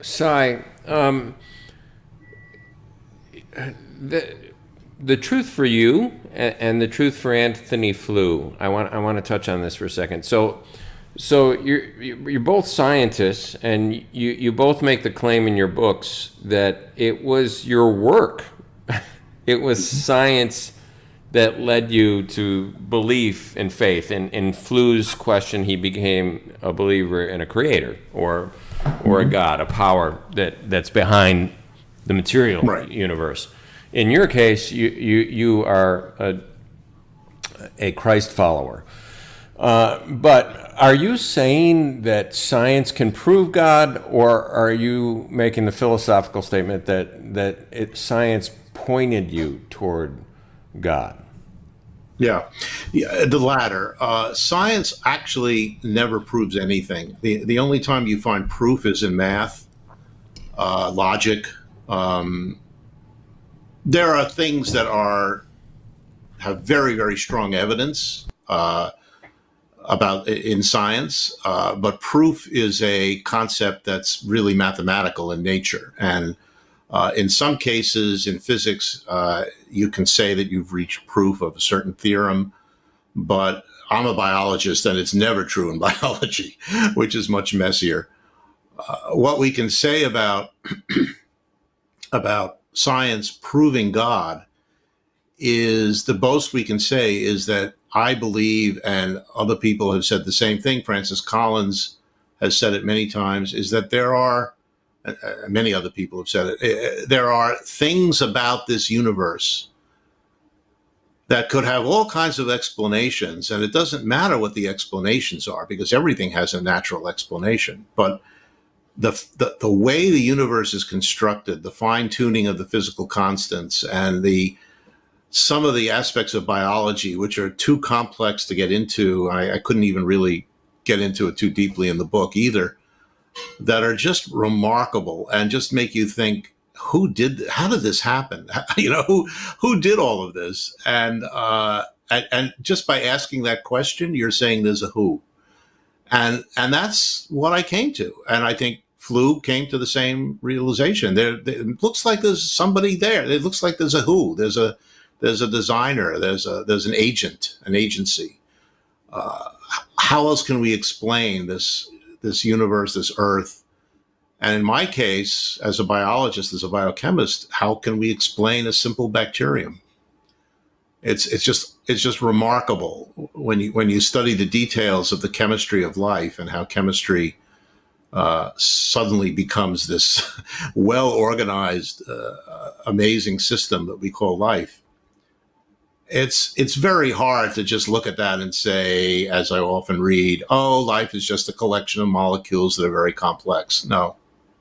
Sai, the truth for you and the truth for Anthony Flew. I want to touch on this for a second. So you're both scientists, and you both make the claim in your books that it was your work, it was science that led you to belief and faith. In Flew's question, he became a believer in a creator or a God, a power that's behind the material Right. universe. In your case, you are a Christ follower. But are you saying that science can prove God, or are you making the philosophical statement that science pointed you toward God? Yeah, the latter. Science actually never proves anything. The only time you find proof is in math, logic. Um, there are things that have very, very strong evidence about in science, but proof is a concept that's really mathematical in nature. And in some cases, in physics, you can say that you've reached proof of a certain theorem, but I'm a biologist, and it's never true in biology, which is much messier. What we can say about science proving God is the most we can say is that I believe, and other people have said the same thing. Francis Collins has said it many times, is that there are, many other people have said it, there are things about this universe that could have all kinds of explanations, and it doesn't matter what the explanations are because everything has a natural explanation. But the way the universe is constructed, the fine tuning of the physical constants, and some of the aspects of biology, which are too complex to get into, I couldn't even really get into it too deeply in the book either, that are just remarkable and just make you think, how did this happen? Who did all of this? And just by asking that question, you're saying there's a who. And that's what I came to. And I think Flew came to the same realization. It looks like there's somebody there. It looks like there's a who. There's a designer. There's an agent, an agency. How else can we explain this universe, this Earth? And in my case, as a biologist, as a biochemist, how can we explain a simple bacterium? It's just remarkable when you study the details of the chemistry of life and how chemistry suddenly becomes this well organized, amazing system that we call life. It's very hard to just look at that and say, as I often read, oh, life is just a collection of molecules that are very complex. No,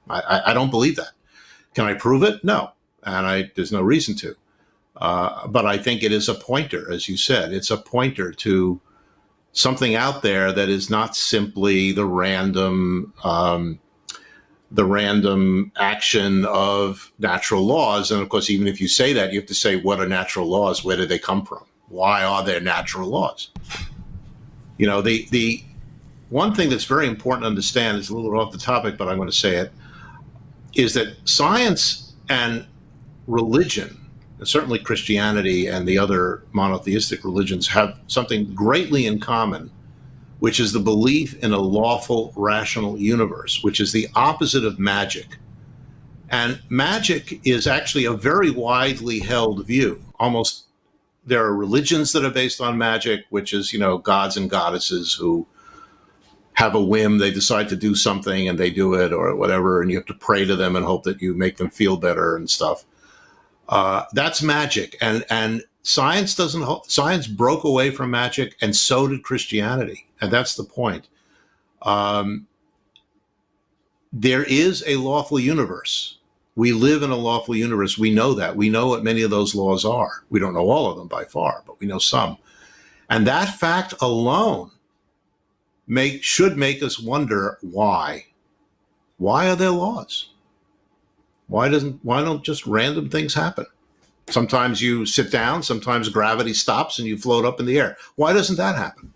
I don't believe that. Can I prove it? No, and there's no reason to. But I think it is a pointer, as you said. It's a pointer to something out there that is not simply the random action of natural laws. And of course, even if you say that, you have to say, what are natural laws? Where did they come from? Why are there natural laws? The one thing that's very important to understand is a little off the topic, but I'm going to say it, is that science and religion, certainly Christianity and the other monotheistic religions, have something greatly in common, which is the belief in a lawful, rational universe, which is the opposite of magic. And magic is actually a very widely held view. There are religions that are based on magic, which is, gods and goddesses who have a whim, they decide to do something and they do it or whatever, and you have to pray to them and hope that you make them feel better and stuff. That's magic, and science broke away from magic, and so did Christianity, and that's the point. There is a lawful universe. We live in a lawful universe. We know that. We know what many of those laws are. We don't know all of them by far, but we know some. And that fact alone should make us wonder why. Why are there laws? Why don't just random things happen? Sometimes you sit down, sometimes gravity stops and you float up in the air. Why doesn't that happen?